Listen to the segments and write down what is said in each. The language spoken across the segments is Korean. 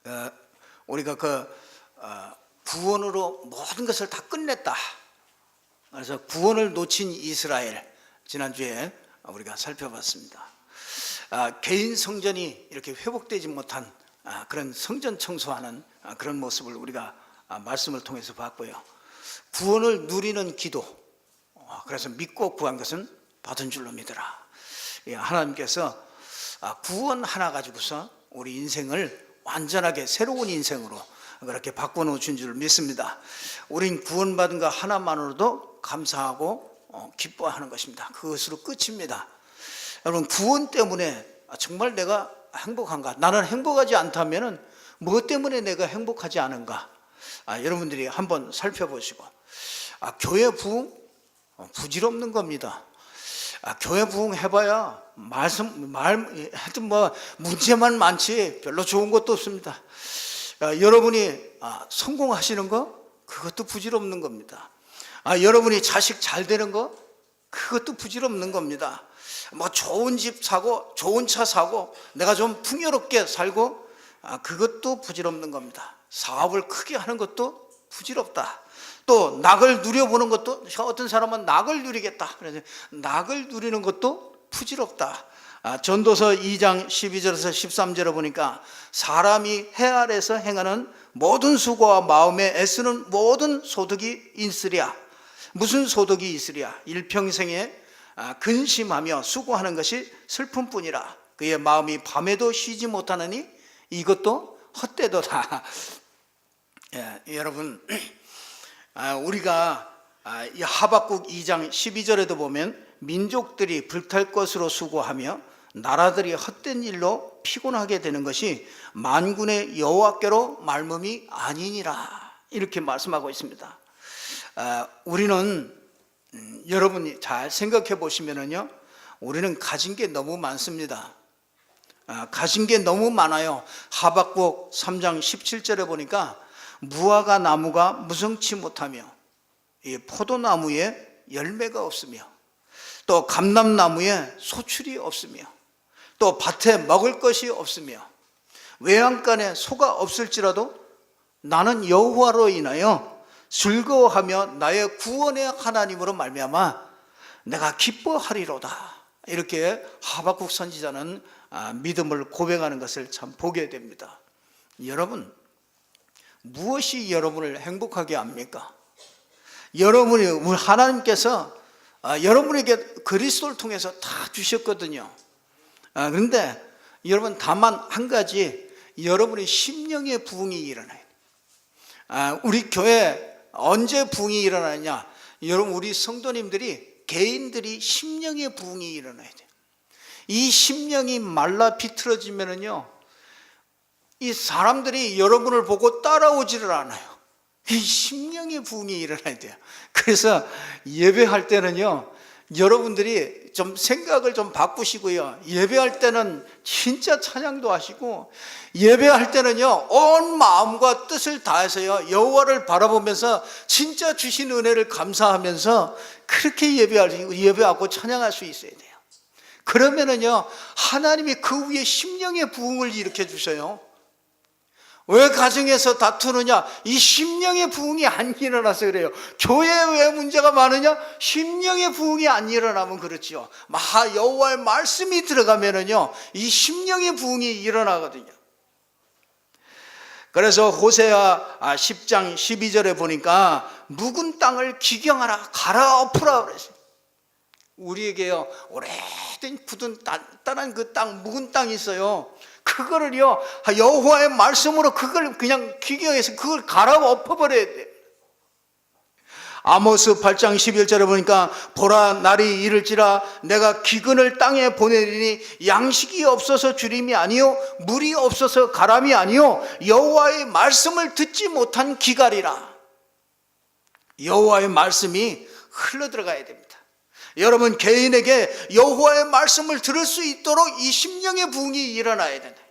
어, 우리가 구원으로 모든 것을 다 끝냈다. 그래서 구원을 놓친 이스라엘, 지난주에 우리가 살펴봤습니다. 개인 성전이 이렇게 회복되지 못한 그런 성전 청소하는 그런 모습을 우리가 말씀을 통해서 봤고요. 구원을 누리는 기도, 그래서 믿고 구한 것은 받은 줄로 믿어라. 하나님께서 구원 하나 가지고서 우리 인생을 완전하게 새로운 인생으로 그렇게 바꿔놓으신 줄 믿습니다. 우린 구원받은 것 하나만으로도 감사하고 기뻐하는 것입니다. 그것으로 끝입니다. 여러분, 구원 때문에 정말 내가 행복한가? 나는 행복하지 않다면 무엇 때문에 내가 행복하지 않은가? 여러분들이 한번 살펴보시고, 교회 부흥 부질없는 겁니다. 교회 부흥 해봐야 하여튼 문제만 많지 별로 좋은 것도 없습니다. 여러분이 성공하시는 거 그것도 부질없는 겁니다. 여러분이 자식 잘 되는 거 그것도 부질없는 겁니다. 좋은 집 사고 좋은 차 사고 내가 좀 풍요롭게 살고 그것도 부질없는 겁니다. 사업을 크게 하는 것도 부질없다. 또 낙을 누려보는 것도, 어떤 사람은 낙을 누리겠다, 그래서 낙을 누리는 것도 부질없다. 전도서 2장 12절에서 13절에 보니까 사람이 해 아래서 행하는 모든 수고와 마음에 애쓰는 모든 소득이 있으랴. 무슨 소득이 있으랴? 일평생에 근심하며 수고하는 것이 슬픔뿐이라. 그의 마음이 밤에도 쉬지 못하느니 이것도 헛되도다. 여러분, 우리가 이 하박국 2장 12절에도 보면 민족들이 불탈 것으로 수고하며 나라들이 헛된 일로 피곤하게 되는 것이 만군의 여호와께로 말씀이 아니니라, 이렇게 말씀하고 있습니다. 우리는 여러분이 잘 생각해 보시면요, 우리는 가진 게 너무 많습니다. 가진 게 너무 많아요. 하박국 3장 17절에 보니까 무화과 나무가 무성치 못하며 이 포도나무에 열매가 없으며 또 감람나무에 소출이 없으며 또 밭에 먹을 것이 없으며 외양간에 소가 없을지라도 나는 여호와로 인하여 즐거워하며 나의 구원의 하나님으로 말미암아 내가 기뻐하리로다. 이렇게 하박국 선지자는 믿음을 고백하는 것을 참 보게 됩니다. 여러분, 무엇이 여러분을 행복하게 합니까? 여러분이, 하나님께서 여러분에게 그리스도를 통해서 다 주셨거든요. 그런데 여러분, 다만 한 가지, 여러분의 심령의 부흥이 일어나요. 우리 교회 언제 부흥이 일어나냐? 여러분, 우리 성도님들이, 개인들이 심령의 부흥이 일어나야 돼요. 이 심령이 말라 비틀어지면은요, 이 사람들이 여러분을 보고 따라오지를 않아요. 이 심령의 부흥이 일어나야 돼요. 그래서 예배할 때는요, 여러분들이 좀 생각을 좀 바꾸시고요, 예배할 때는 진짜 찬양도 하시고, 예배할 때는요 온 마음과 뜻을 다해서요 여호와를 바라보면서 진짜 주신 은혜를 감사하면서 그렇게 예배하고 찬양할 수 있어야 돼요. 그러면은요 하나님이 그 위에 심령의 부흥을 일으켜 주셔요. 왜 가정에서 다투느냐? 이 심령의 부흥이 안 일어나서 그래요. 교회에 왜 문제가 많으냐? 심령의 부흥이 안 일어나면 그렇지요. 여호와의 말씀이 들어가면은요 이 심령의 부흥이 일어나거든요. 그래서 호세아 10장 12절에 보니까 묵은 땅을 기경하라, 갈아엎으라 그랬어요. 우리에게요 오래된 굳은 단단한 그 땅, 묵은 땅이 있어요. 그거를요 여호와의 말씀으로 그걸 그냥 기경해서 그걸 갈아엎어버려야 돼. 아모스 8장 11절에 보니까 보라, 날이 이를지라 내가 기근을 땅에 보내리니 양식이 없어서 주림이 아니요 물이 없어서 가람이 아니요 여호와의 말씀을 듣지 못한 기갈이라. 여호와의 말씀이 흘러들어가야 됩니다. 여러분, 개인에게 여호와의 말씀을 들을 수 있도록 이 심령의 부흥이 일어나야 된다.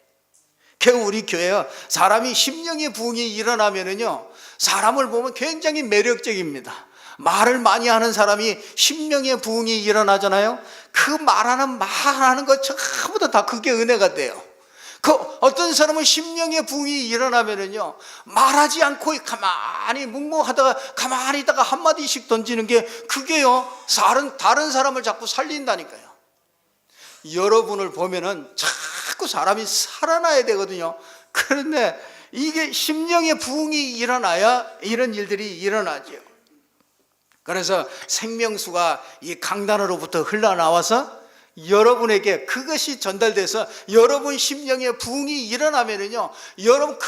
우리 교회요, 사람이 심령의 부흥이 일어나면은요 사람을 보면 굉장히 매력적입니다. 말을 많이 하는 사람이 심령의 부흥이 일어나잖아요. 그 말하는 거 전부 다 그게 은혜가 돼요. 그 어떤 사람은 심령의 부흥이 일어나면은요, 말하지 않고 가만히 묵묵하다가 가만히 있다가 한마디씩 던지는 게 그게요, 다른 사람을 자꾸 살린다니까요. 여러분을 보면은 자꾸 사람이 살아나야 되거든요. 그런데 이게 심령의 부흥이 일어나야 이런 일들이 일어나죠. 그래서 생명수가 이 강단으로부터 흘러나와서 여러분에게 그것이 전달돼서 여러분 심령의 부흥이 일어나면은요, 여러분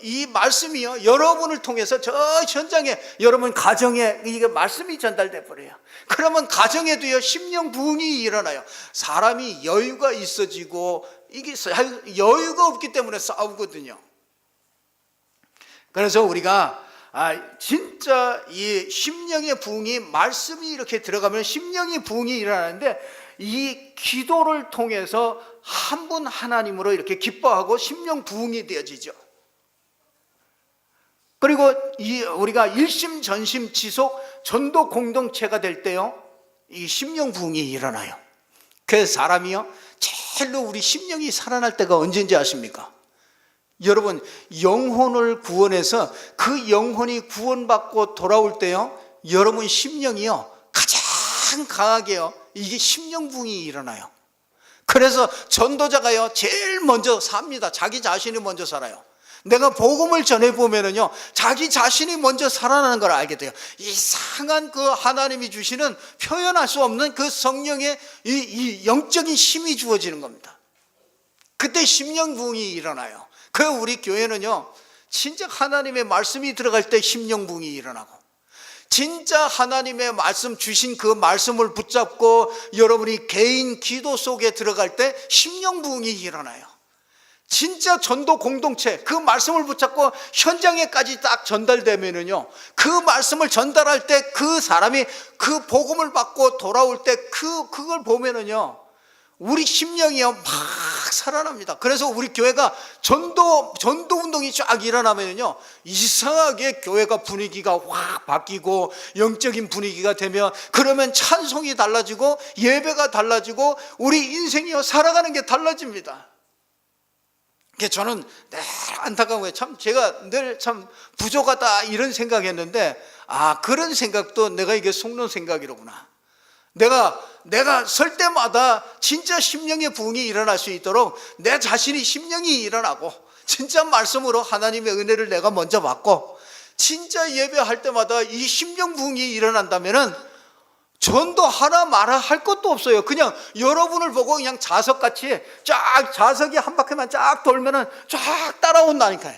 이 말씀이요, 여러분을 통해서 저 현장에, 여러분 가정에 이게 말씀이 전달돼 버려요. 그러면 가정에도요, 심령 부흥이 일어나요. 사람이 여유가 있어지고, 이게 여유가 없기 때문에 싸우거든요. 그래서 우리가 진짜 이 심령의 부흥이, 말씀이 이렇게 들어가면 심령의 부흥이 일어나는데, 이 기도를 통해서 한 분 하나님으로 이렇게 기뻐하고 심령 부흥이 되어지죠. 그리고 우리가 일심 전심 지속 전도 공동체가 될 때요, 이 심령 부흥이 일어나요. 그래서 사람이요, 제일로 우리 심령이 살아날 때가 언제인지 아십니까? 여러분, 영혼을 구원해서 그 영혼이 구원받고 돌아올 때요, 여러분 심령이요, 가장 강하게요, 이게 심령 부흥이 일어나요. 그래서 전도자가요, 제일 먼저 삽니다. 자기 자신이 먼저 살아요. 내가 복음을 전해보면은요, 자기 자신이 먼저 살아나는 걸 알게 돼요. 이상한 그 하나님이 주시는 표현할 수 없는 그 성령의 이 영적인 힘이 주어지는 겁니다. 그때 심령 부흥이 일어나요. 그 우리 교회는요, 진짜 하나님의 말씀이 들어갈 때 심령 부흥이 일어나고, 진짜 하나님의 말씀 주신 그 말씀을 붙잡고 여러분이 개인 기도 속에 들어갈 때 심령 부흥이 일어나요. 진짜 전도 공동체, 그 말씀을 붙잡고 현장에까지 딱 전달되면은요, 그 말씀을 전달할 때 그 사람이 그 복음을 받고 돌아올 때 그걸 보면은요, 우리 심령이요 막 살아납니다. 그래서 우리 교회가 전도 운동이 쫙 일어나면요, 이상하게 교회가 분위기가 확 바뀌고 영적인 분위기가 되면, 그러면 찬송이 달라지고 예배가 달라지고 우리 인생이요 살아가는 게 달라집니다. 저는 늘 안타까운 거예요. 참 제가 늘 참 부족하다 이런 생각했는데, 그런 생각도 내가 이게 속는 생각이로구나. 내가 설 때마다 진짜 심령의 부흥이 일어날 수 있도록 내 자신이 심령이 일어나고, 진짜 말씀으로 하나님의 은혜를 내가 먼저 받고, 진짜 예배할 때마다 이 심령 부흥이 일어난다면은 전도 하나 말아 할 것도 없어요. 그냥 여러분을 보고 그냥 자석같이 쫙, 자석이 한 바퀴만 쫙 돌면은 쫙 따라온다니까요.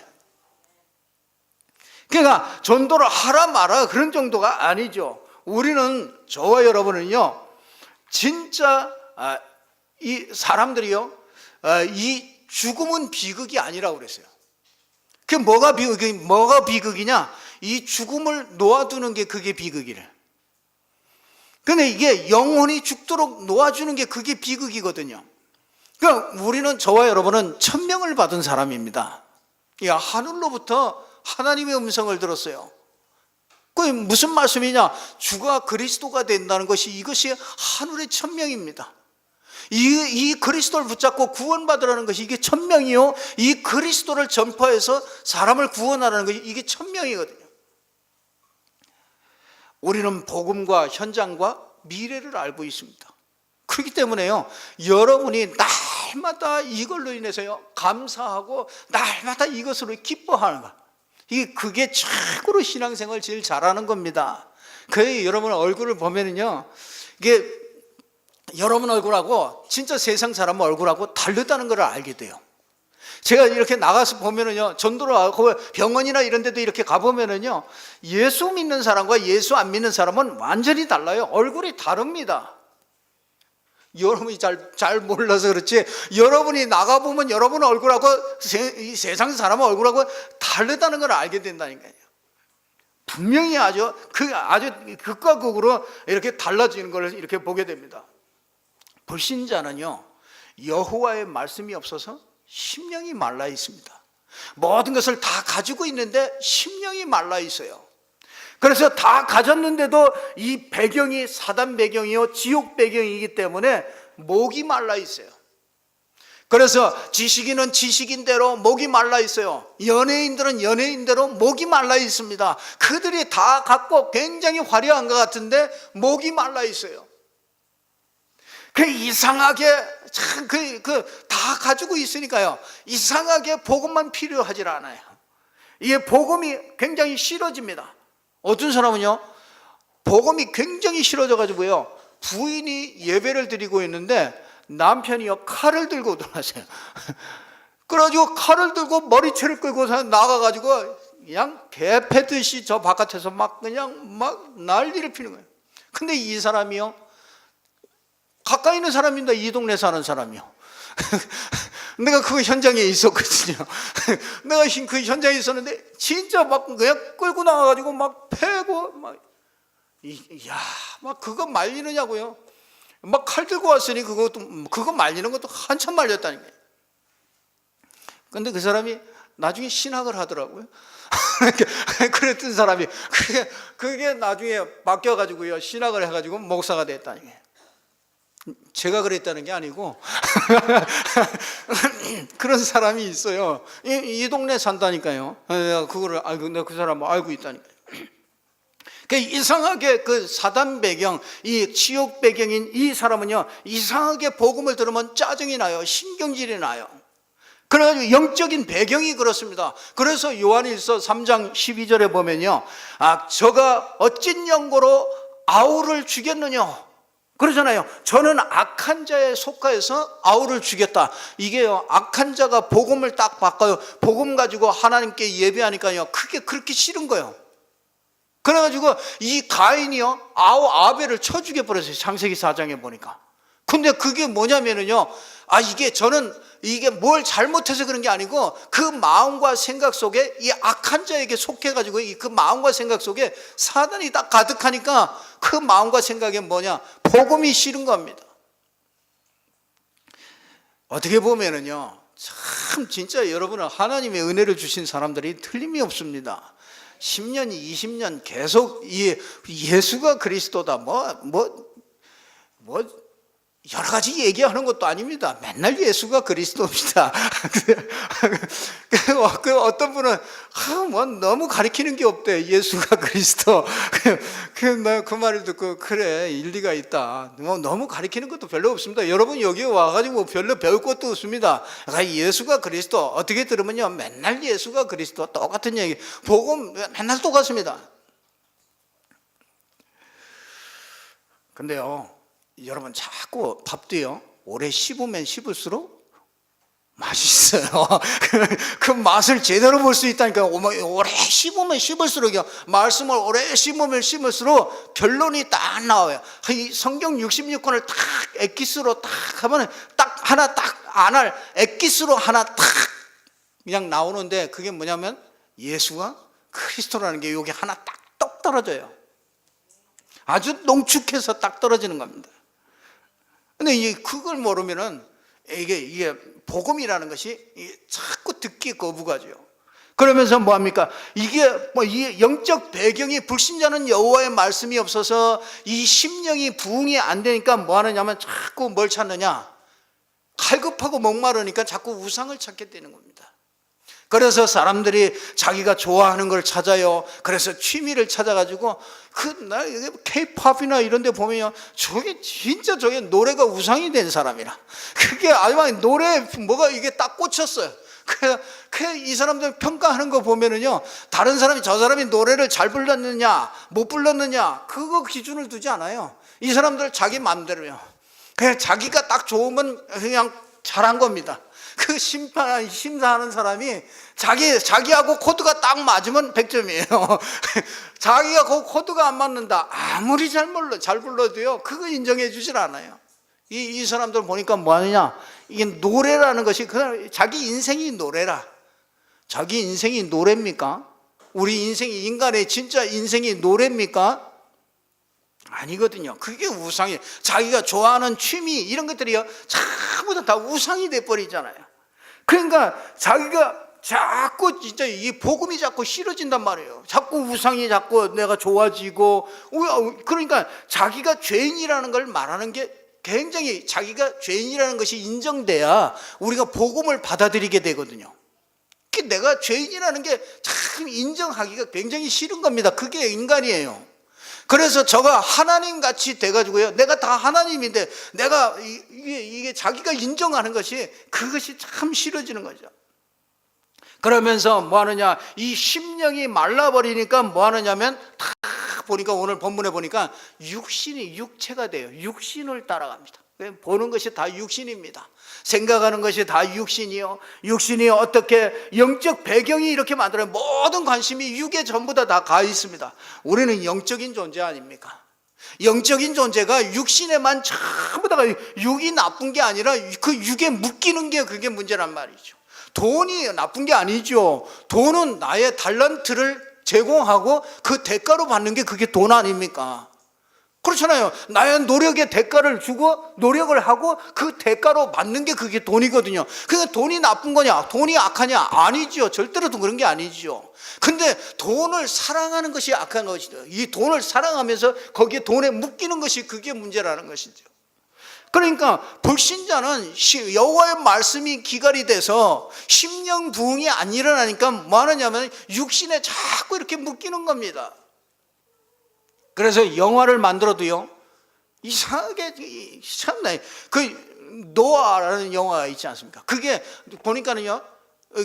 그러니까 전도를 하라 마라 그런 정도가 아니죠. 우리는, 저와 여러분은요, 진짜 이 사람들이요, 이 죽음은 비극이 아니라고 그랬어요. 그게 뭐가 비극이냐? 이 죽음을 놓아두는 게 그게 비극이래. 근데 이게 영혼이 죽도록 놓아주는 게 그게 비극이거든요. 그러니까 우리는, 저와 여러분은 천명을 받은 사람입니다. 하늘로부터 하나님의 음성을 들었어요. 그게 무슨 말씀이냐? 주가 그리스도가 된다는 것이, 이것이 하늘의 천명입니다. 이 그리스도를 붙잡고 구원받으라는 것이 이게 천명이요, 이 그리스도를 전파해서 사람을 구원하라는 것이 이게 천명이거든요. 우리는 복음과 현장과 미래를 알고 있습니다. 그렇기 때문에요, 여러분이 날마다 이걸로 인해서요 감사하고 날마다 이것으로 기뻐하는 것, 그게 최고로 신앙생활 제일 잘하는 겁니다. 그래서 여러분 얼굴을 보면은요, 이게 여러분 얼굴하고 진짜 세상 사람 얼굴하고 다르다는 걸 알게 돼요. 제가 이렇게 나가서 보면은요, 전도를 하고 병원이나 이런 데도 이렇게 가보면은요, 예수 믿는 사람과 예수 안 믿는 사람은 완전히 달라요. 얼굴이 다릅니다. 여러분이 잘 몰라서 그렇지, 여러분이 나가보면 여러분 얼굴하고 이 세상 사람 얼굴하고 다르다는 걸 알게 된다니까요. 분명히 아주 극과 극으로 이렇게 달라지는 걸 이렇게 보게 됩니다. 불신자는요, 여호와의 말씀이 없어서 심령이 말라 있습니다. 모든 것을 다 가지고 있는데 심령이 말라 있어요. 그래서 다 가졌는데도 이 배경이 사단 배경이요, 지옥 배경이기 때문에 목이 말라 있어요. 그래서 지식인은 지식인대로 목이 말라 있어요. 연예인들은 연예인대로 목이 말라 있습니다. 그들이 다 갖고 굉장히 화려한 것 같은데 목이 말라 있어요. 그 이상하게 참 다 가지고 있으니까요. 이상하게 복음만 필요하지 않아요. 이게 복음이 굉장히 싫어집니다. 어떤 사람은요, 복음이 굉장히 싫어져 가지고요, 부인이 예배를 드리고 있는데 남편이요 칼을 들고 들어왔어요. 그래가지고 칼을 들고 머리채를 끌고 나가가지고 그냥 개 패듯이 저 바깥에서 막 그냥 막 난리를 피는 거예요. 근데 이 사람이요, 가까이 있는 사람입니다. 이 동네 사는 사람이요. 내가 그 현장에 있었거든요. 내가 그 현장에 있었는데 진짜 막 그냥 끌고 나가가지고 막 패고 막, 야, 막 그거 말리느냐고요. 막 칼 들고 왔으니 그거 말리는 것도 한참 말렸다는 거예요. 근데 그 사람이 나중에 신학을 하더라고요. 그랬던 사람이 그게 나중에 바뀌어가지고요, 신학을 해가지고 목사가 됐다는 거예요. 제가 그랬다는 게 아니고 그런 사람이 있어요. 이 동네 산다니까요. 내가 그거를 알고, 내가 그 사람을 알고 있다니까요. 이상하게 그 사단 배경, 이 지옥 배경인 이 사람은요, 이상하게 복음을 들으면 짜증이 나요. 신경질이 나요. 그래가지고 영적인 배경이 그렇습니다. 그래서 요한일서 3장 12절에 보면요, 저가 어찐 연고로 아우를 죽였느냐 그러잖아요. 저는 악한 자에 속하여서 아우를 죽였다. 이게요, 악한 자가 복음을 딱 바꿔요. 복음 가지고 하나님께 예배하니까요, 그게 그렇게 싫은 거예요. 그래가지고 이 가인이요, 아벨을 쳐 죽여버렸어요. 창세기 4장에 보니까. 근데 그게 뭐냐면은요, 저는 이게 뭘 잘못해서 그런 게 아니고 그 마음과 생각 속에 이 악한 자에게 속해가지고 그 마음과 생각 속에 사단이 딱 가득하니까 그 마음과 생각이 뭐냐? 복음이 싫은 겁니다. 어떻게 보면은요, 참 진짜 여러분은 하나님의 은혜를 주신 사람들이 틀림이 없습니다. 10년, 20년 계속 예수가 그리스도다 여러 가지 얘기하는 것도 아닙니다. 맨날 예수가 그리스도입니다. 어떤 분은 너무 가리키는 게 없대. 예수가 그리스도. 그 말을 듣고 그래, 일리가 있다. 너무 가리키는 것도 별로 없습니다. 여러분 여기 와가지고 별로 배울 것도 없습니다. 예수가 그리스도 어떻게 들으면요, 맨날 예수가 그리스도 똑같은 얘기. 복음 맨날 똑같습니다. 근데요, 여러분 자꾸 밥도요, 오래 씹으면 씹을수록 맛있어요. 그 맛을 제대로 볼 수 있다니까요. 오래 씹으면 씹을수록요, 말씀을 오래 씹으면 씹을수록 결론이 딱 나와요. 이 성경 66권을 딱 엑기스로 딱 하면 딱 하나 딱 안 할 엑기스로 하나 딱 그냥 나오는데, 그게 뭐냐면 예수가 그리스도라는 게 여기 하나 딱 똑 떨어져요. 아주 농축해서 딱 떨어지는 겁니다. 근데 그걸 모르면은 이게 복음이라는 것이 자꾸 듣기 거부가죠. 그러면서 뭐합니까? 이게 이 영적 배경이 불신자는 여호와의 말씀이 없어서 이 심령이 부응이 안 되니까 뭐 하느냐면 자꾸 뭘 찾느냐? 갈급하고 목마르니까 자꾸 우상을 찾게 되는 겁니다. 그래서 사람들이 자기가 좋아하는 걸 찾아요. 그래서 취미를 찾아가지고 K-팝이나 이런 데 보면요, 저게 노래가 우상이 된 사람이라. 그게 노래 뭐가 이게 딱 꽂혔어요. 이 사람들 평가하는 거 보면은요, 다른 사람이 저 사람이 노래를 잘 불렀느냐 못 불렀느냐 그거 기준을 두지 않아요. 이 사람들 자기 마음대로요. 그냥 자기가 딱 좋으면 그냥 잘한 겁니다. 그 심사하는 사람이 자기하고 코드가 딱 맞으면 100점이에요. 자기가 그 코드가 안 맞는다, 아무리 잘 불러도요, 그거 인정해 주질 않아요. 이 사람들 보니까 뭐 하느냐, 이게 노래라는 것이 그냥 자기 인생이 노래라. 자기 인생이 노래입니까? 우리 인생이, 인간의 진짜 인생이 노래입니까? 아니거든요. 그게 우상이에요. 자기가 좋아하는 취미 이런 것들이요, 전부 다 우상이 돼버리잖아요. 그러니까 자기가 자꾸 진짜 이 복음이 자꾸 싫어진단 말이에요. 자꾸 우상이 자꾸 내가 좋아지고, 그러니까 자기가 죄인이라는 걸 말하는 게 굉장히 자기가 죄인이라는 것이 인정돼야 우리가 복음을 받아들이게 되거든요. 내가 죄인이라는 게 참 인정하기가 굉장히 싫은 겁니다. 그게 인간이에요. 그래서 저가 하나님 같이 돼가지고요, 내가 다 하나님인데 내가 이게 자기가 인정하는 것이, 그것이 참 싫어지는 거죠. 그러면서 뭐 하느냐, 이 심령이 말라버리니까 뭐 하느냐면 다 보니까, 오늘 본문에 보니까 육신이 육체가 돼요. 육신을 따라갑니다. 보는 것이 다 육신입니다. 생각하는 것이 다 육신이요, 육신이 어떻게 영적 배경이 이렇게 만들어요. 모든 관심이 육에 전부 다 가 있습니다. 우리는 영적인 존재 아닙니까? 영적인 존재가 육신에만 전부 다, 육이 나쁜 게 아니라 그 육에 묶이는 게 그게 문제란 말이죠. 돈이 나쁜 게 아니죠. 돈은 나의 달란트를 제공하고 그 대가로 받는 게 그게 돈 아닙니까? 그렇잖아요. 나의 노력의 대가를 주고 노력을 하고 그 대가로 받는 게 그게 돈이거든요. 그러니까 돈이 나쁜 거냐, 돈이 악하냐? 아니죠. 절대로 그런 게 아니죠. 근데 돈을 사랑하는 것이 악한 것이죠. 이 돈을 사랑하면서 거기에 돈에 묶이는 것이 그게 문제라는 것이죠. 그러니까 불신자는 여호와의 말씀이 기갈이 돼서 심령 부흥이 안 일어나니까 뭐 하느냐면 육신에 자꾸 이렇게 묶이는 겁니다. 그래서 영화를 만들어도요, 이상하게 참나, 그 노아라는 영화가 있지 않습니까? 그게 보니까는요,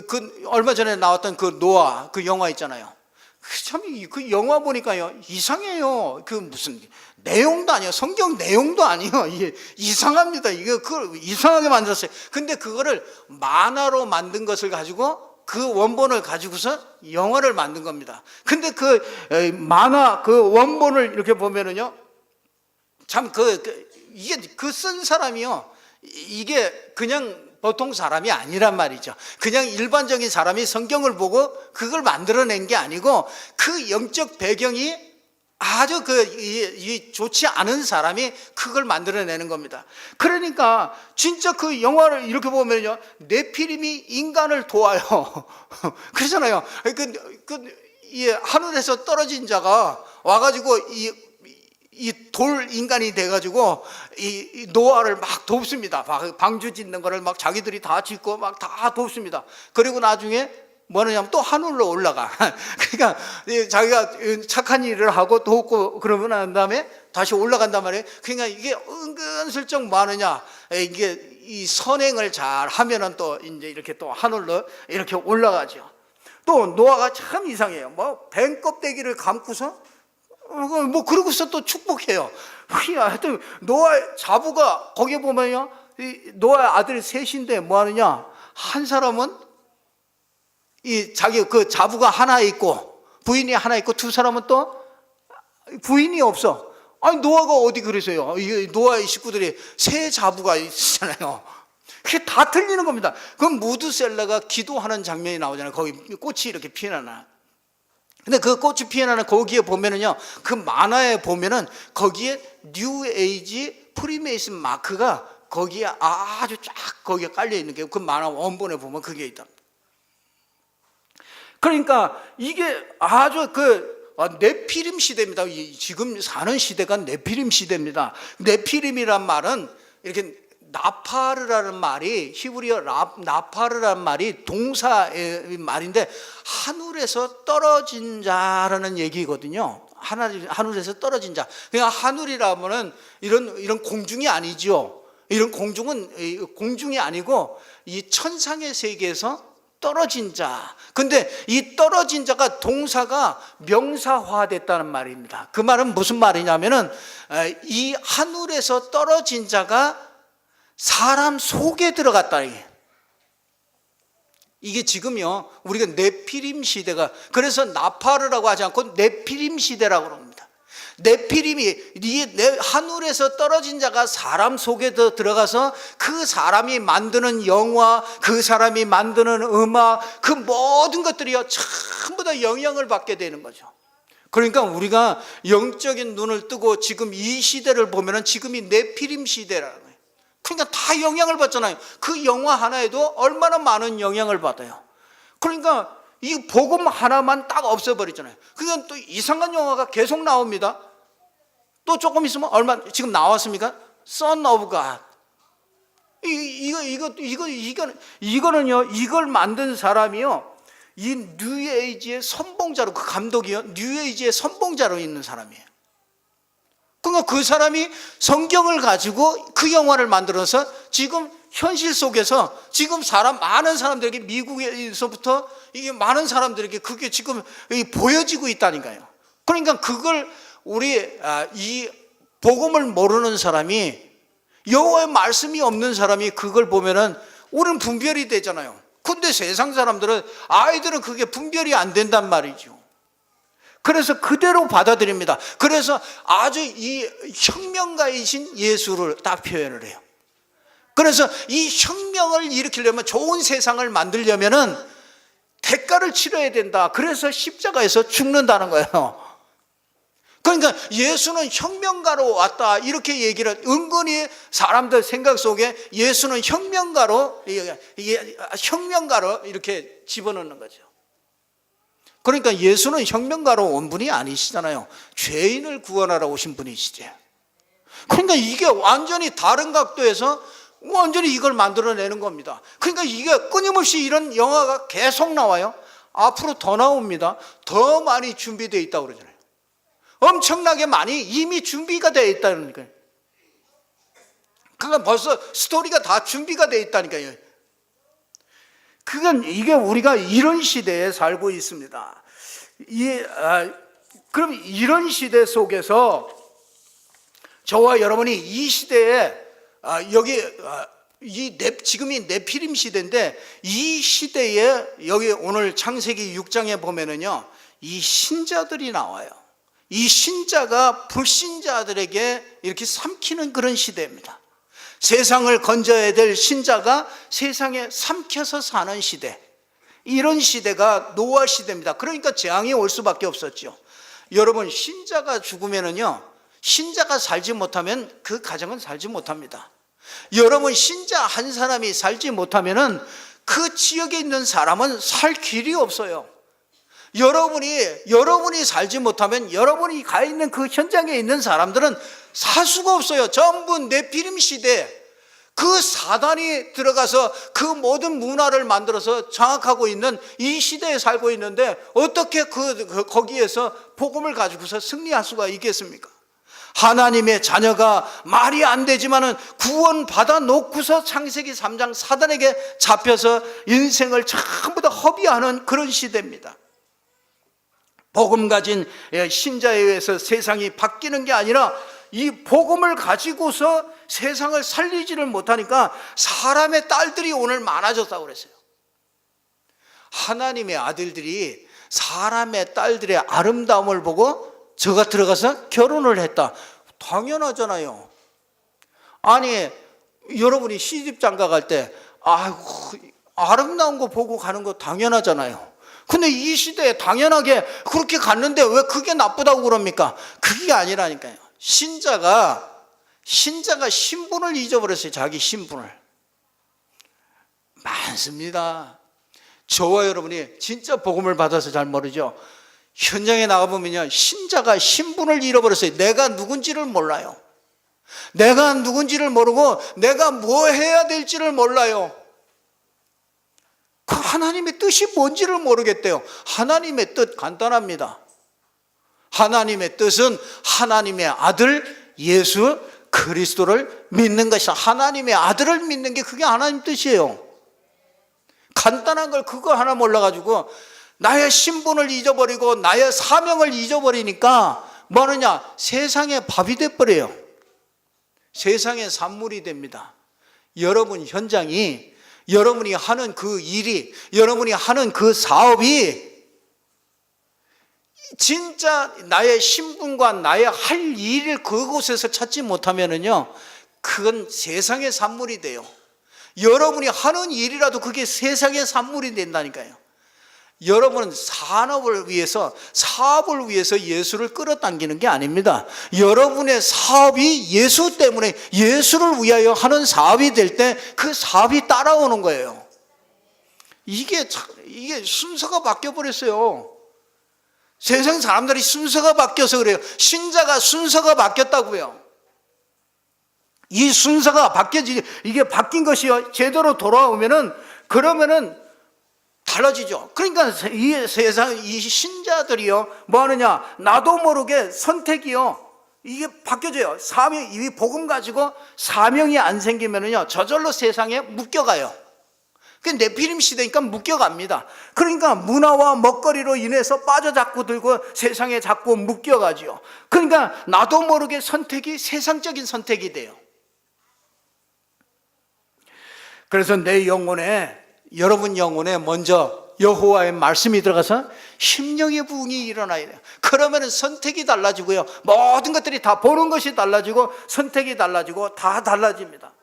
그 얼마 전에 나왔던 그 노아 그 영화 있잖아요. 참 그 영화 보니까요 이상해요. 그 무슨 내용도 아니에요. 성경 내용도 아니에요. 이게 이상합니다. 이게 그걸 이상하게 만들었어요. 근데 그거를 만화로 만든 것을 가지고, 그 원본을 가지고서 영화를 만든 겁니다. 근데 그 만화 그 원본을 이렇게 보면은요, 참 이게 그 쓴 사람이요, 이게 그냥 보통 사람이 아니란 말이죠. 그냥 일반적인 사람이 성경을 보고 그걸 만들어낸 게 아니고, 그 영적 배경이 아주 좋지 않은 사람이 그걸 만들어내는 겁니다. 그러니까 진짜 그 영화를 이렇게 보면요, 네피림이 인간을 도와요. 그러잖아요. 하늘에서 떨어진 자가 와가지고 이 돌 인간이 돼가지고 이 노아를 막 돕습니다. 방주 짓는 거를 막 자기들이 다 짓고 막 다 돕습니다. 그리고 나중에 뭐냐면 또 하늘로 올라가. 그러니까 자기가 착한 일을 하고 돕고 그러고 난 다음에 다시 올라간단 말이에요. 그러니까 이게 은근슬쩍 뭐 하느냐, 이게 이 선행을 잘 하면은 또 이제 이렇게 또 하늘로 이렇게 올라가죠. 또 노아가 참 이상해요. 뭐 뱀 껍데기를 감고서 뭐 그러고서 또 축복해요. 하여튼 노아 자부가 거기에 보면요, 노아 아들이 셋인데 뭐 하느냐, 한 사람은 자기 그 자부가 하나 있고 부인이 하나 있고, 두 사람은 또 부인이 없어. 아니 노아가 어디 그래서요? 노아의 식구들이 세 자부가 있잖아요. 그게 다 틀리는 겁니다. 그럼 무드셀라가 기도하는 장면이 나오잖아요. 거기 꽃이 이렇게 피어나나. 근데 그 꽃이 피어나는 거기에 보면은요, 그 만화에 보면은 거기에 뉴 에이지 프리메이슨 마크가 거기에 아주 쫙 거기에 깔려 있는 게, 그 만화 원본에 보면 그게 있다. 그러니까 이게 아주 네피림 시대입니다. 지금 사는 시대가 네피림 시대입니다. 네피림이란 말은 이렇게 나파르라는 말이, 히브리어 나파르라는 말이 동사의 말인데 하늘에서 떨어진 자라는 얘기거든요. 하늘에서 떨어진 자. 그냥 하늘이라면은 이런 공중이 아니죠. 이런 공중이 아니고 이 천상의 세계에서 떨어진 자. 근데 이 떨어진 자가 동사가 명사화됐다는 말입니다. 그 말은 무슨 말이냐면은 이 하늘에서 떨어진 자가 사람 속에 들어갔다. 이게 지금요, 우리가 네피림 시대가, 그래서 나파르라고 하지 않고 네피림 시대라고 합니다. 네피림이 하늘에서 떨어진 자가 사람 속에 들어가서 그 사람이 만드는 영화, 그 사람이 만드는 음악, 그 모든 것들이요 전부 다 영향을 받게 되는 거죠. 그러니까 우리가 영적인 눈을 뜨고 지금 이 시대를 보면은 지금이 네피림 시대라는 거예요. 그러니까 다 영향을 받잖아요. 그 영화 하나에도 얼마나 많은 영향을 받아요. 그러니까 이 복음 하나만 딱 없애버리잖아요. 그러니까 또 이상한 영화가 계속 나옵니다. 또 조금 있으면 지금 나왔습니까? Son of God. 이거는요, 이걸 만든 사람이요, 이 뉴에이지의 선봉자로, 그 감독이요, 뉴에이지의 선봉자로 있는 사람이에요. 그러니까 그 사람이 성경을 가지고 그 영화를 만들어서 지금 현실 속에서 지금 많은 사람들에게, 미국에서부터 이게 많은 사람들에게 그게 지금 보여지고 있다니까요. 그러니까 그걸 이 복음을 모르는 사람이, 여호와의 말씀이 없는 사람이 그걸 보면은 우리는 분별이 되잖아요. 근데 세상 사람들은, 아이들은 그게 분별이 안 된단 말이죠. 그래서 그대로 받아들입니다. 그래서 아주 이 혁명가이신 예수를 딱 표현을 해요. 그래서 이 혁명을 일으키려면, 좋은 세상을 만들려면은 대가를 치러야 된다. 그래서 십자가에서 죽는다는 거예요. 그러니까 예수는 혁명가로 왔다, 이렇게 얘기를, 은근히 사람들 생각 속에 예수는 혁명가로 이렇게 집어넣는 거죠. 그러니까 예수는 혁명가로 온 분이 아니시잖아요. 죄인을 구원하러 오신 분이시죠. 그러니까 이게 완전히 다른 각도에서 완전히 이걸 만들어내는 겁니다. 그러니까 이게 끊임없이 이런 영화가 계속 나와요. 앞으로 더 나옵니다. 더 많이 준비되어 있다고 그러잖아요. 엄청나게 많이 이미 준비가 되어 있다는 거예요. 그러니까 벌써 스토리가 다 준비가 되어 있다니까요. 이게 우리가 이런 시대에 살고 있습니다. 그럼 이런 시대 속에서 저와 여러분이 이 시대에, 지금이 네피림 시대인데, 이 시대에 여기 오늘 창세기 6장에 보면은요, 이 신자들이 나와요. 이 신자가 불신자들에게 이렇게 삼키는 그런 시대입니다. 세상을 건져야 될 신자가 세상에 삼켜서 사는 시대, 이런 시대가 노아 시대입니다. 그러니까 재앙이 올 수밖에 없었죠. 여러분, 신자가 죽으면은요, 신자가 살지 못하면 그 가정은 살지 못합니다. 여러분, 신자 한 사람이 살지 못하면은 그 지역에 있는 사람은 살 길이 없어요. 여러분이 살지 못하면 여러분이 가 있는 그 현장에 있는 사람들은 살 수가 없어요. 전부 네피림 시대, 그 사단이 들어가서 그 모든 문화를 만들어서 장악하고 있는 이 시대에 살고 있는데, 어떻게 거기에서 복음을 가지고서 승리할 수가 있겠습니까? 하나님의 자녀가 말이 안 되지만은 구원 받아 놓고서 창세기 3장 사단에게 잡혀서 인생을 전부 다 허비하는 그런 시대입니다. 복음 가진 신자에 의해서 세상이 바뀌는 게 아니라, 이 복음을 가지고서 세상을 살리지를 못하니까 사람의 딸들이 오늘 많아졌다고 그랬어요. 하나님의 아들들이 사람의 딸들의 아름다움을 보고 저가 들어가서 결혼을 했다. 당연하잖아요. 아니, 여러분이 시집장가 갈 때 아름다운 거 보고 가는 거 당연하잖아요. 근데 이 시대에 당연하게 그렇게 갔는데 왜 그게 나쁘다고 그럽니까? 그게 아니라니까요. 신자가 신분을 잊어버렸어요. 자기 신분을. 많습니다. 저와 여러분이 진짜 복음을 받아서 잘 모르죠. 현장에 나가보면요, 신자가 신분을 잃어버렸어요. 내가 누군지를 몰라요. 내가 누군지를 모르고 내가 뭐 해야 될지를 몰라요. 그 하나님의 뜻이 뭔지를 모르겠대요. 하나님의 뜻 간단합니다. 하나님의 뜻은 하나님의 아들 예수 그리스도를 믿는 것이다. 하나님의 아들을 믿는 게 그게 하나님 뜻이에요. 간단한 걸 그거 하나 몰라가지고 나의 신분을 잊어버리고 나의 사명을 잊어버리니까 뭐느냐, 세상의 밥이 돼버려요. 세상의 산물이 됩니다. 여러분 현장이, 여러분이 하는 그 일이, 여러분이 하는 그 사업이 진짜 나의 신분과 나의 할 일을 그곳에서 찾지 못하면은요, 그건 세상의 산물이 돼요. 여러분이 하는 일이라도 그게 세상의 산물이 된다니까요. 여러분은 산업을 위해서, 사업을 위해서 예수를 끌어당기는 게 아닙니다. 여러분의 사업이 예수 때문에, 예수를 위하여 하는 사업이 될 때 그 사업이 따라오는 거예요. 이게 순서가 바뀌어버렸어요. 세상 사람들이 순서가 바뀌어서 그래요. 신자가 순서가 바뀌었다고요. 이 순서가 이게 바뀐 것이 제대로 돌아오면은, 그러면은 달라지죠. 그러니까 이 세상, 이 신자들이요, 뭐 하느냐, 나도 모르게 선택이요, 이게 바뀌어져요. 이 복음 가지고 사명이 안 생기면은요, 저절로 세상에 묶여가요. 그 네피림 시대니까 묶여갑니다. 그러니까 문화와 먹거리로 인해서 빠져잡고 들고 세상에 자꾸 묶여가지요. 그러니까 나도 모르게 선택이 세상적인 선택이 돼요. 그래서 내 영혼에, 여러분 영혼에 먼저 여호와의 말씀이 들어가서 심령의 부흥이 일어나야 돼요. 그러면 선택이 달라지고요, 모든 것들이 다, 보는 것이 달라지고 선택이 달라지고 다 달라집니다.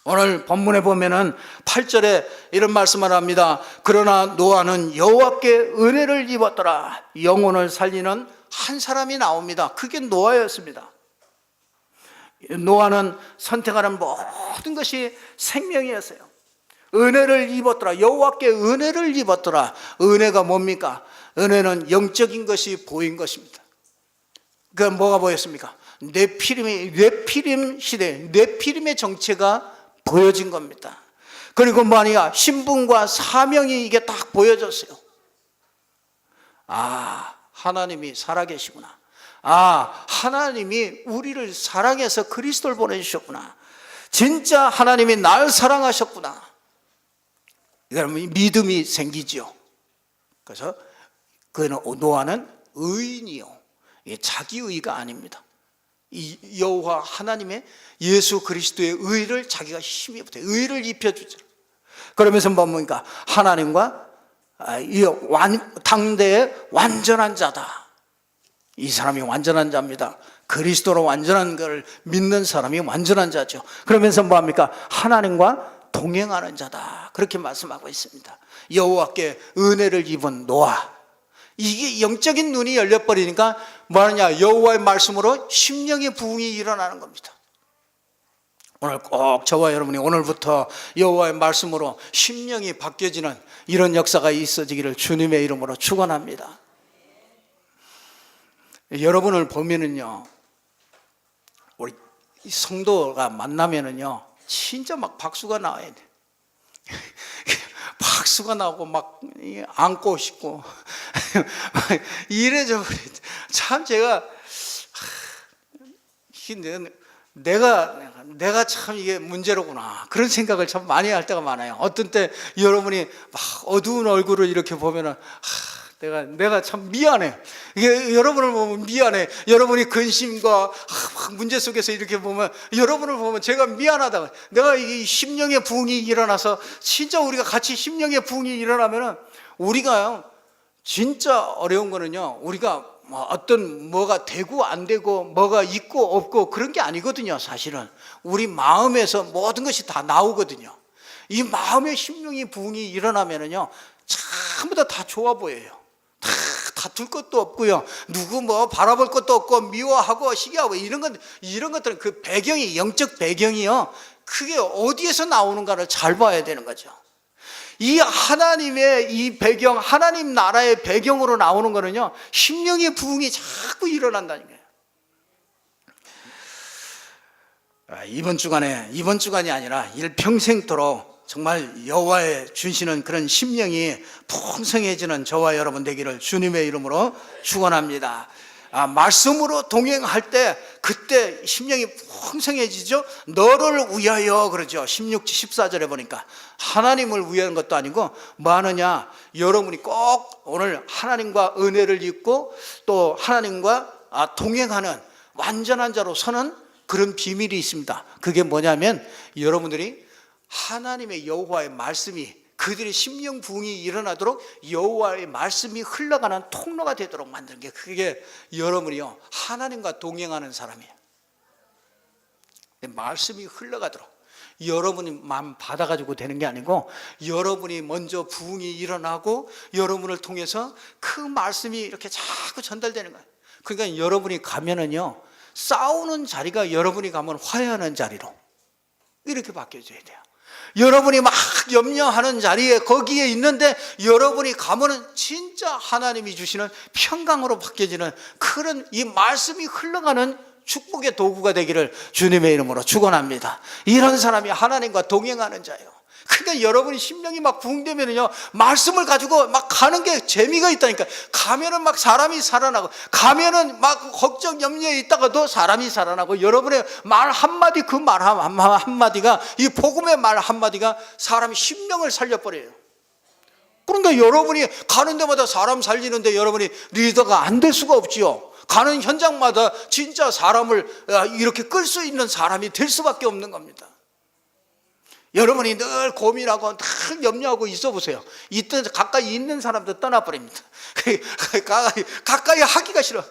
오늘 본문에 보면은 8절에 이런 말씀을 합니다. 그러나 노아는 여호와께 은혜를 입었더라. 영혼을 살리는 한 사람이 나옵니다. 그게 노아였습니다. 노아는 선택하는 모든 것이 생명이었어요. 은혜를 입었더라. 여호와께 은혜를 입었더라. 은혜가 뭡니까? 은혜는 영적인 것이 보인 것입니다. 그 뭐가 보였습니까? 네피림 시대, 네피림의 정체가 보여진 겁니다. 그리고 뭐냐, 신분과 사명이 이게 딱 보여졌어요. 아, 하나님이 살아계시구나. 아, 하나님이 우리를 사랑해서 그리스도를 보내주셨구나. 진짜 하나님이 날 사랑하셨구나. 그러면 믿음이 생기죠. 그래서 노아는 의인이요, 자기의가 아닙니다. 이 여호와 하나님의 예수 그리스도의 의를 자기가 힘이 붙어요. 의를 입혀주죠. 그러면서 뭡니까? 하나님과 당대의 완전한 자다. 이 사람이 완전한 자입니다. 그리스도로 완전한 걸 믿는 사람이 완전한 자죠. 그러면서 뭐합니까? 하나님과 동행하는 자다. 그렇게 말씀하고 있습니다. 여호와께 은혜를 입은 노아, 이게 영적인 눈이 열려버리니까 뭐하느냐, 여호와의 말씀으로 심령의 부흥이 일어나는 겁니다. 오늘 꼭 저와 여러분이 오늘부터 여호와의 말씀으로 심령이 바뀌어지는 이런 역사가 있어지기를 주님의 이름으로 축원합니다. 여러분을 보면은요, 우리 성도가 만나면은요, 진짜 막 박수가 나와야 돼. 박수가 나오고 막 안고 싶고 이래저래. 참 제가 내가 참 이게 문제로구나, 그런 생각을 참 많이 할 때가 많아요. 어떤 때 여러분이 막 어두운 얼굴을 이렇게 보면은 내가 참 미안해. 이게 여러분을 보면 미안해. 여러분이 근심과 문제 속에서 이렇게 보면, 여러분을 보면 제가 미안하다. 내가 이 심령의 부흥이 일어나서, 진짜 우리가 같이 심령의 부흥이 일어나면은, 우리가 진짜 어려운 거는요, 우리가 어떤 뭐가 되고 안 되고 뭐가 있고 없고 그런 게 아니거든요. 사실은 우리 마음에서 모든 것이 다 나오거든요. 이 마음의 심령의 부흥이 일어나면은요, 전부 다 좋아 보여요. 다둘 것도 없고요, 누구 뭐 바라볼 것도 없고, 미워하고 시기하고 이런 것들은 그 배경이, 영적 배경이요, 그게 어디에서 나오는가를 잘 봐야 되는 거죠. 이 하나님의 이 배경, 하나님 나라의 배경으로 나오는 거는요, 심령의 부흥이 자꾸 일어난다는 거예요. 이번 주간이 아니라 일평생토록 정말 여호와의 주시는 그런 심령이 풍성해지는 저와 여러분 되기를 주님의 이름으로 축원합니다. 말씀으로 동행할 때 그때 심령이 풍성해지죠. 너를 위하여 그러죠. 16, 14절에 보니까 하나님을 위한 것도 아니고 뭐 하느냐, 여러분이 꼭 오늘 하나님과 은혜를 입고 또 하나님과 동행하는 완전한 자로 서는 그런 비밀이 있습니다. 그게 뭐냐면, 여러분들이 하나님의 여호와의 말씀이, 그들의 심령 부흥이 일어나도록 여호와의 말씀이 흘러가는 통로가 되도록 만드는 게, 그게 여러분이요, 하나님과 동행하는 사람이에요. 말씀이 흘러가도록 여러분이 마음 받아가지고 되는 게 아니고, 여러분이 먼저 부흥이 일어나고 여러분을 통해서 그 말씀이 이렇게 자꾸 전달되는 거예요. 그러니까 여러분이 가면은요, 싸우는 자리가 여러분이 가면 화해하는 자리로 이렇게 바뀌어져야 돼요. 여러분이 막 염려하는 자리에 거기에 있는데 여러분이 가면은 진짜 하나님이 주시는 평강으로 바뀌어지는 그런 이 말씀이 흘러가는 축복의 도구가 되기를 주님의 이름으로 축원합니다. 이런 사람이 하나님과 동행하는 자예요. 그러니까 여러분이 심령이 막 부흥되면은요, 말씀을 가지고 막 가는 게 재미가 있다니까. 가면은 막 사람이 살아나고, 가면은 막 걱정 염려에 있다가도 사람이 살아나고, 여러분의 말 한마디, 그 말 한마디가, 이 복음의 말 한마디가 사람의 심령을 살려버려요. 그러니까 여러분이 가는 데마다 사람 살리는데 여러분이 리더가 안 될 수가 없지요. 가는 현장마다 진짜 사람을 이렇게 끌 수 있는 사람이 될 수밖에 없는 겁니다. 여러분이 늘 고민하고 늘 염려하고 있어 보세요. 이때 가까이 있는 사람도 떠나버립니다. 가까이 하기가 싫어.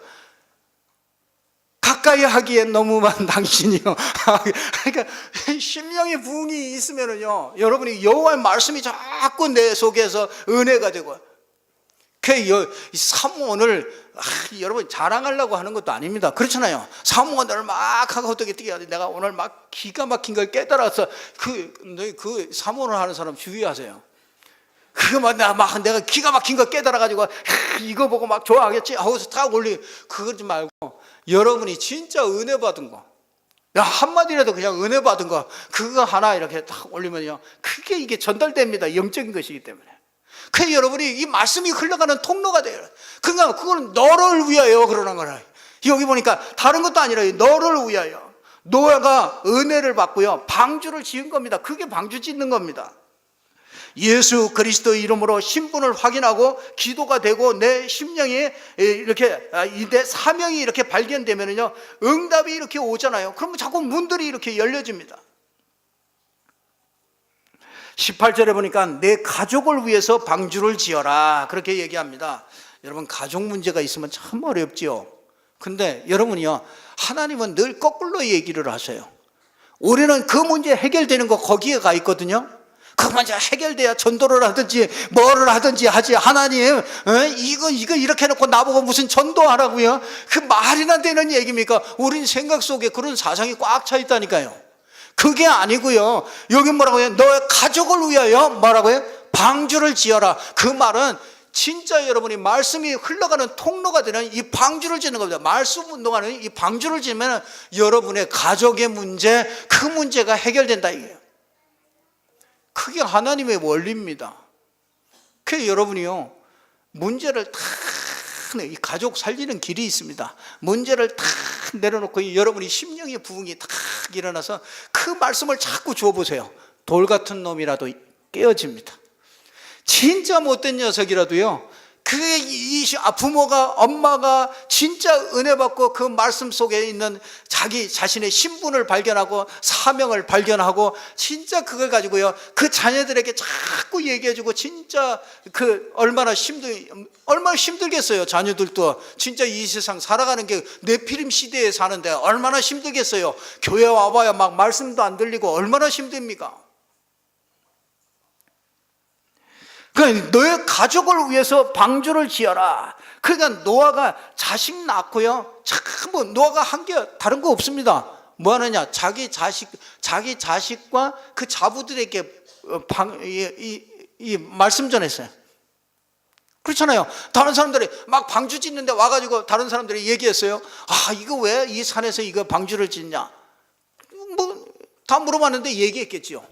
가까이 하기엔 너무만 당신이요. 그러니까 심령의 부흥이 있으면은요, 여러분이 여호와의 말씀이 자꾸 내 속에서 은혜가 되고, 그 사모원을 여러분 자랑하려고 하는 것도 아닙니다. 그렇잖아요. 사모원을 막 하고 어떻게 내가 오늘 막 기가 막힌 걸 깨달아서 그 사모원을 하는 사람 주의하세요. 그거 내가 기가 막힌 거 깨달아가지고 이거 보고 막 좋아하겠지 하고서 딱 그러지 말고, 여러분이 진짜 은혜 받은 거, 한마디라도 그냥 은혜 받은 거, 그거 하나 이렇게 딱 올리면요, 크게 이게 전달됩니다. 영적인 것이기 때문에. 그래서 여러분이 이 말씀이 흘러가는 통로가 돼요. 그러니까 그건 너를 위하여 그러는 거라. 여기 보니까 다른 것도 아니라 너를 위하여. 노아가 은혜를 받고요, 방주를 지은 겁니다. 그게 방주 짓는 겁니다. 예수 그리스도 이름으로 신분을 확인하고 기도가 되고 내 심령이 이렇게, 내 사명이 이렇게 발견되면요, 응답이 이렇게 오잖아요. 그러면 자꾸 문들이 이렇게 열려집니다. 18절에 보니까 내 가족을 위해서 방주를 지어라, 그렇게 얘기합니다. 여러분, 가족 문제가 있으면 참 어렵지요. 근데 여러분이요, 하나님은 늘 거꾸로 얘기를 하세요. 우리는 그 문제 해결되는 거 거기에 가 있거든요. 그 문제 해결돼야 전도를 하든지 뭐를 하든지 하지. 하나님, 이거 이렇게 해놓고 나보고 무슨 전도하라고요? 그 말이나 되는 얘기입니까? 우린 생각 속에 그런 사상이 꽉 차 있다니까요. 그게 아니고요, 여기 뭐라고 해요? 너의 가족을 위하여 뭐라고요? 방주를 지어라. 그 말은 진짜 여러분이 말씀이 흘러가는 통로가 되는 이 방주를 짓는 겁니다. 말씀 운동하는 이 방주를 지으면 여러분의 가족의 문제, 그 문제가 해결된다 이게요. 그게 하나님의 원리입니다. 그래서 여러분이요, 문제를 탁, 이 가족 살리는 길이 있습니다. 문제를 탁 내려놓고 여러분이 심령의 부흥이 탁 일어나서 그 말씀을 자꾸 줘보세요. 돌 같은 놈이라도 깨어집니다. 진짜 못된 녀석이라도요, 부모가, 엄마가 진짜 은혜 받고 그 말씀 속에 있는 자기 자신의 신분을 발견하고 사명을 발견하고 진짜 그걸 가지고요, 그 자녀들에게 자꾸 얘기해주고, 진짜 얼마나 힘들겠어요. 자녀들도 진짜 이 세상 살아가는 게 네피림 시대에 사는데 얼마나 힘들겠어요. 교회 와봐야 막 말씀도 안 들리고 얼마나 힘듭니까? 그러니까 너의 가족을 위해서 방주를 지어라. 그러니까 노아가 자식 낳고요, 전부 노아가 한 게 다른 거 없습니다. 뭐 하느냐? 자기 자식과 그 자부들에게 이 말씀 전했어요. 그렇잖아요. 다른 사람들이 막 방주 짓는데 와가지고 다른 사람들이 얘기했어요. 이거 왜 이 산에서 이거 방주를 짓냐? 뭐 다 물어봤는데 얘기했겠지요.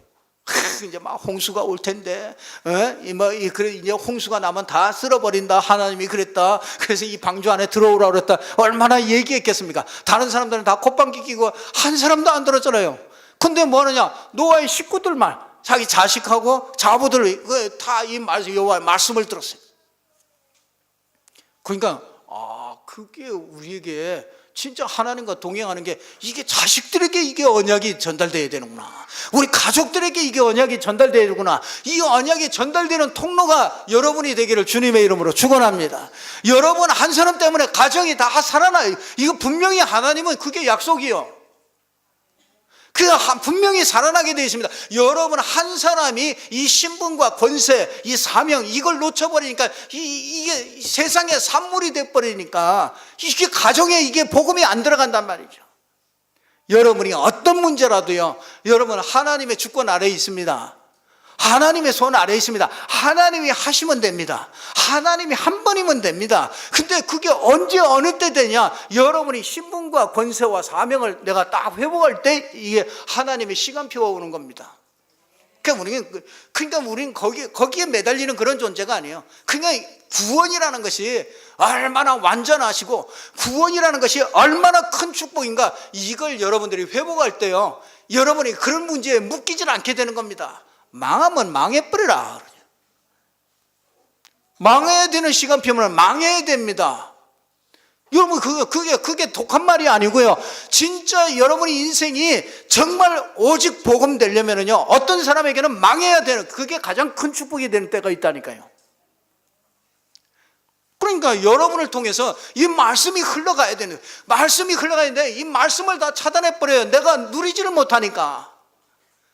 이제 막 홍수가 올 텐데, 그래 이제 홍수가 나면 다 쓸어버린다. 하나님이 그랬다. 그래서 이 방주 안에 들어오라 그랬다. 얼마나 얘기했겠습니까? 다른 사람들은 다 콧방귀 끼고 한 사람도 안 들었잖아요. 근데 뭐 하느냐? 노아의 식구들만, 자기 자식하고 자부들 다 이 여호와의 말씀을 들었어요. 그러니까 그게 우리에게 진짜 하나님과 동행하는 게, 이게 자식들에게 이게 언약이 전달돼야 되는구나. 우리 가족들에게 이게 언약이 전달돼야 되구나. 이 언약이 전달되는 통로가 여러분이 되기를 주님의 이름으로 축원합니다. 여러분 한 사람 때문에 가정이 다 살아나요. 이거 분명히 하나님은 그게 약속이요. 분명히 살아나게 되어 있습니다. 여러분 한 사람이 이 신분과 권세, 이 사명, 이걸 놓쳐버리니까 이게 세상의 산물이 돼버리니까 이게 가정에 이게 복음이 안 들어간단 말이죠. 여러분이 어떤 문제라도요, 여러분 하나님의 주권 아래에 있습니다. 하나님의 손 아래에 있습니다. 하나님이 하시면 됩니다. 하나님이 한 번이면 됩니다. 근데 그게 언제 어느 때 되냐? 여러분이 신분과 권세와 사명을 내가 딱 회복할 때 이게 하나님의 시간표가 오는 겁니다. 그러니까 우리는 거기에 매달리는 그런 존재가 아니에요. 그냥 구원이라는 것이 얼마나 완전하시고 구원이라는 것이 얼마나 큰 축복인가, 이걸 여러분들이 회복할 때요, 여러분이 그런 문제에 묶이질 않게 되는 겁니다. 망하면 망해버리라. 망해야 되는 시간표면 망해야 됩니다. 여러분, 그게 독한 말이 아니고요. 진짜 여러분의 인생이 정말 오직 복음 되려면요, 어떤 사람에게는 망해야 되는, 그게 가장 큰 축복이 되는 때가 있다니까요. 그러니까 여러분을 통해서 이 말씀이 흘러가야 되는, 말씀이 흘러가는데 이 말씀을 다 차단해버려요. 내가 누리지를 못하니까.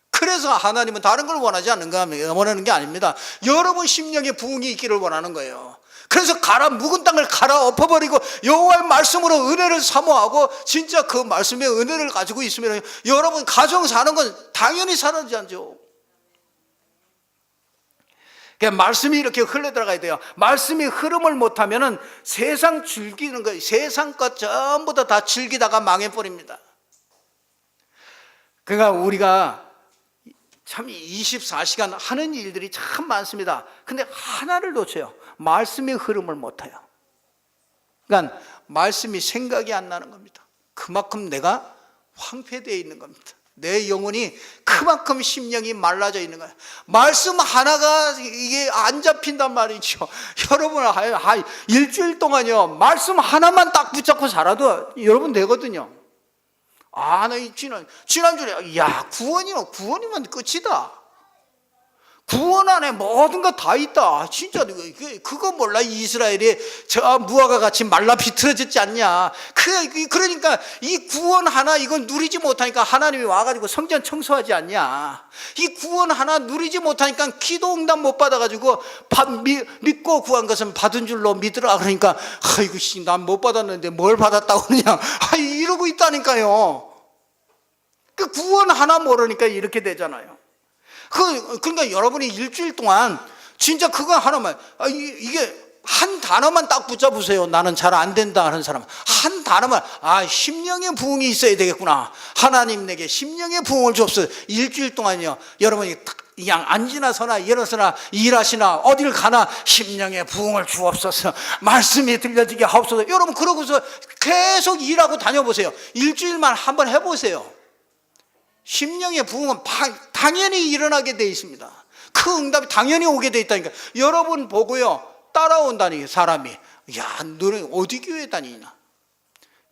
그래서 하나님은 다른 걸 원하지 않는가, 원하는 게 아닙니다. 여러분 심령의 부흥이 있기를 원하는 거예요. 그래서 묵은 땅을 갈아엎어버리고 여호와의 말씀으로 은혜를 사모하고 진짜 그 말씀의 은혜를 가지고 있으면 여러분 가정 사는 건 당연히 사라지죠. 말씀이 이렇게 흘러들어가야 돼요. 말씀이 흐름을 못하면 세상 즐기는 거예요. 세상 것 전부 다 즐기다가 망해버립니다. 그러니까 우리가 참 24시간 하는 일들이 참 많습니다. 근데 하나를 놓쳐요. 말씀의 흐름을 못해요. 그러니까 말씀이 생각이 안 나는 겁니다. 그만큼 내가 황폐되어 있는 겁니다. 내 영혼이 그만큼 심령이 말라져 있는 거예요. 말씀 하나가 이게 안 잡힌단 말이죠. 여러분, 일주일 동안요, 말씀 하나만 딱 붙잡고 살아도 여러분 되거든요. 나 지난주에, 구원이면 끝이다. 구원 안에 모든 거 다 있다. 진짜 그거 몰라? 이스라엘이 저 무화과 같이 말라 비틀어졌지 않냐? 그러니까 이 구원 하나 이건 누리지 못하니까 하나님이 와가지고 성전 청소하지 않냐? 이 구원 하나 누리지 못하니까 기도 응답 못 받아가지고 믿고 구한 것은 받은 줄로 믿으라. 그러니까 아이고 난 못 받았는데 뭘 받았다고 그냥 이러고 있다니까요. 그 구원 하나 모르니까 이렇게 되잖아요. 그러니까 여러분이 일주일 동안 진짜 그거 하나만, 이게 한 단어만 딱 붙잡으세요. 나는 잘 안 된다 하는 사람 한 단어만, 심령의 부흥이 있어야 되겠구나. 하나님 내게 심령의 부흥을 주옵소서. 일주일 동안요, 여러분이 그냥 앉으나 서나 일어서나 일하시나 어딜 가나 심령의 부흥을 주옵소서, 말씀이 들려지게 하옵소서. 여러분 그러고서 계속 일하고 다녀보세요. 일주일만 한번 해보세요. 심령의 부흥은 당연히 일어나게 되어 있습니다. 그 응답이 당연히 오게 되어 있다니까. 여러분 보고요, 따라온다니 사람이. 너는 어디 교회 다니나?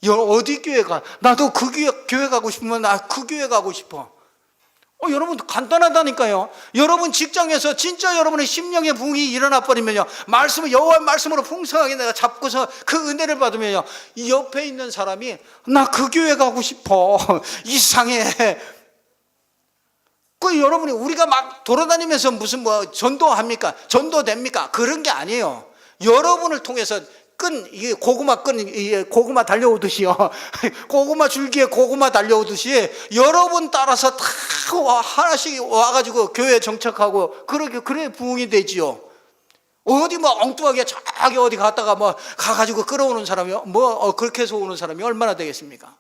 어디 교회 가? 나도 그 교회 가고 싶으면 나 그 교회 가고 싶어. 여러분 간단하다니까요. 여러분 직장에서 진짜 여러분의 심령의 부흥이 일어나 버리면요, 여호와의 말씀으로 풍성하게 내가 잡고서 그 은혜를 받으면요, 이 옆에 있는 사람이 나 그 교회 가고 싶어. 이상해. 여러분이 우리가 막 돌아다니면서 무슨 전도합니까? 전도됩니까? 그런 게 아니에요. 여러분을 통해서 이게 고구마 달려오듯이요. 고구마 줄기에 고구마 달려오듯이 여러분 따라서 다 하나씩 와가지고 교회에 정착하고 그래 부흥이 되지요. 어디 엉뚱하게 저기 어디 갔다가 가가지고 끌어오는 사람이 그렇게 해서 오는 사람이 얼마나 되겠습니까?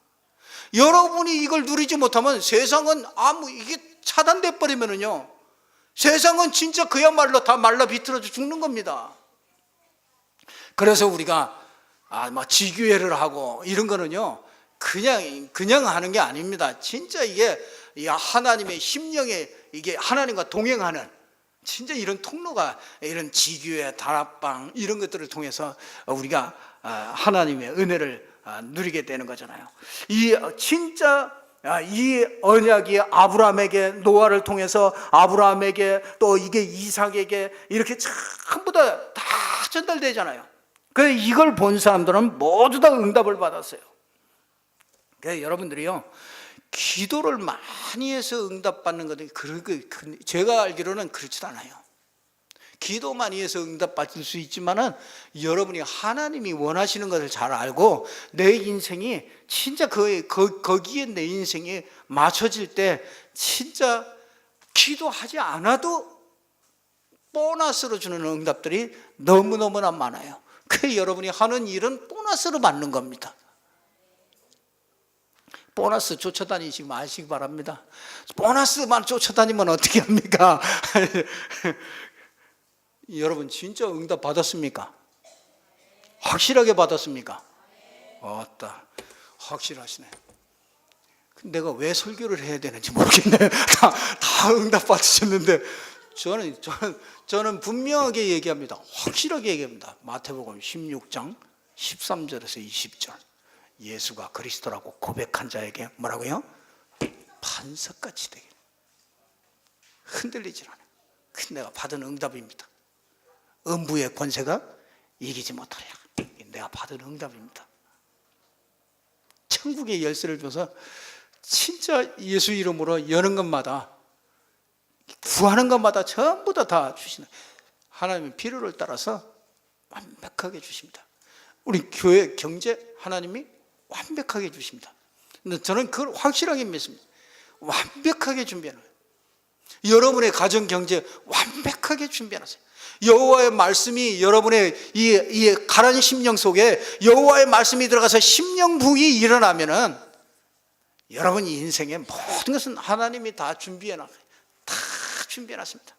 여러분이 이걸 누리지 못하면 세상은 이게 차단돼 버리면은요, 세상은 진짜 그야말로 다 말라 비틀어져 죽는 겁니다. 그래서 우리가 지교회를 하고 이런 거는요, 그냥 하는 게 아닙니다. 진짜 이게 하나님의 심령에 이게 하나님과 동행하는 진짜 이런 통로가, 이런 지교회, 다락방 이런 것들을 통해서 우리가 하나님의 은혜를 누리게 되는 거잖아요. 이 언약이 아브라함에게, 노아를 통해서 아브라함에게, 또 이게 이삭에게 이렇게 전부 다 전달되잖아요. 그래서 이걸 본 사람들은 모두 다 응답을 받았어요. 그래서 여러분들이요, 기도를 많이 해서 응답받는 것은 제가 알기로는 그렇지 않아요. 기도 많이 해서 응답받을 수 있지만은 여러분이 하나님이 원하시는 것을 잘 알고 내 인생이 진짜 거기에 내 인생이 맞춰질 때 진짜 기도하지 않아도 보너스로 주는 응답들이 너무너무나 많아요. 그 여러분이 하는 일은 보너스로 받는 겁니다. 보너스 쫓아다니지 마시기 바랍니다. 보너스만 쫓아다니면 어떻게 합니까? 여러분 진짜 응답 받았습니까? 확실하게 받았습니까? 왔다. 확실하시네. 내가 왜 설교를 해야 되는지 모르겠네요. 다 응답 받으셨는데 저는 분명하게 얘기합니다. 확실하게 얘기합니다. 마태복음 16장 13절에서 20절. 예수가 그리스도라고 고백한 자에게 뭐라고요? 반석같이 되게 흔들리질 않아요. 그 내가 받은 응답입니다. 음부의 권세가 이기지 못하랴. 내가 받은 응답입니다. 천국의 열쇠를 줘서 진짜 예수 이름으로 여는 것마다, 구하는 것마다 전부 다 주시는, 하나님의 필요를 따라서 완벽하게 주십니다. 우리 교회 경제 하나님이 완벽하게 주십니다. 근데 저는 그걸 확실하게 믿습니다. 완벽하게 준비해놔요. 여러분의 가정 경제 완벽하게 준비해놨어요. 여호와의 말씀이 여러분의 이 가란 심령 속에 여호와의 말씀이 들어가서 심령 부이 일어나면은 여러분 인생의 모든 것은 하나님이 다 준비해놨어요. 다 준비해놨습니다.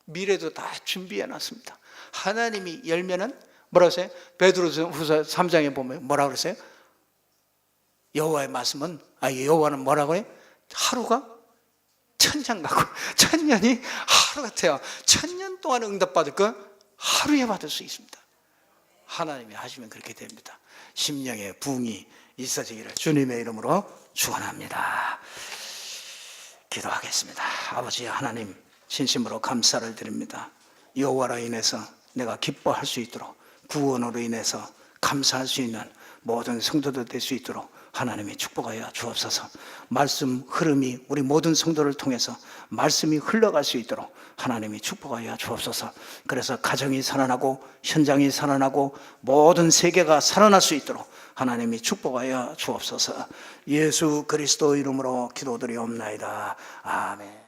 미래도 다 준비해놨습니다. 하나님이 열면은 뭐라고 했어요? 베드로후서 3장에 보면 뭐라고 그랬어요? 여호와의 말씀은, 여호와는 뭐라고 해요? 하루가 천년 같고 천년이 하루 같아요. 천년 동안 응답받을 거 하루에 받을 수 있습니다. 하나님이 하시면 그렇게 됩니다. 심령의 부흥이 있어지기를 주님의 이름으로 축원합니다. 기도하겠습니다. 아버지 하나님, 진심으로 감사를 드립니다. 여호와로 인해서 내가 기뻐할 수 있도록, 구원으로 인해서 감사할 수 있는 모든 성도들 될 수 있도록 하나님이 축복하여 주옵소서. 말씀 흐름이 우리 모든 성도를 통해서 말씀이 흘러갈 수 있도록 하나님이 축복하여 주옵소서. 그래서 가정이 살아나고 현장이 살아나고 모든 세계가 살아날 수 있도록 하나님이 축복하여 주옵소서. 예수 그리스도 이름으로 기도드리옵나이다. 아멘.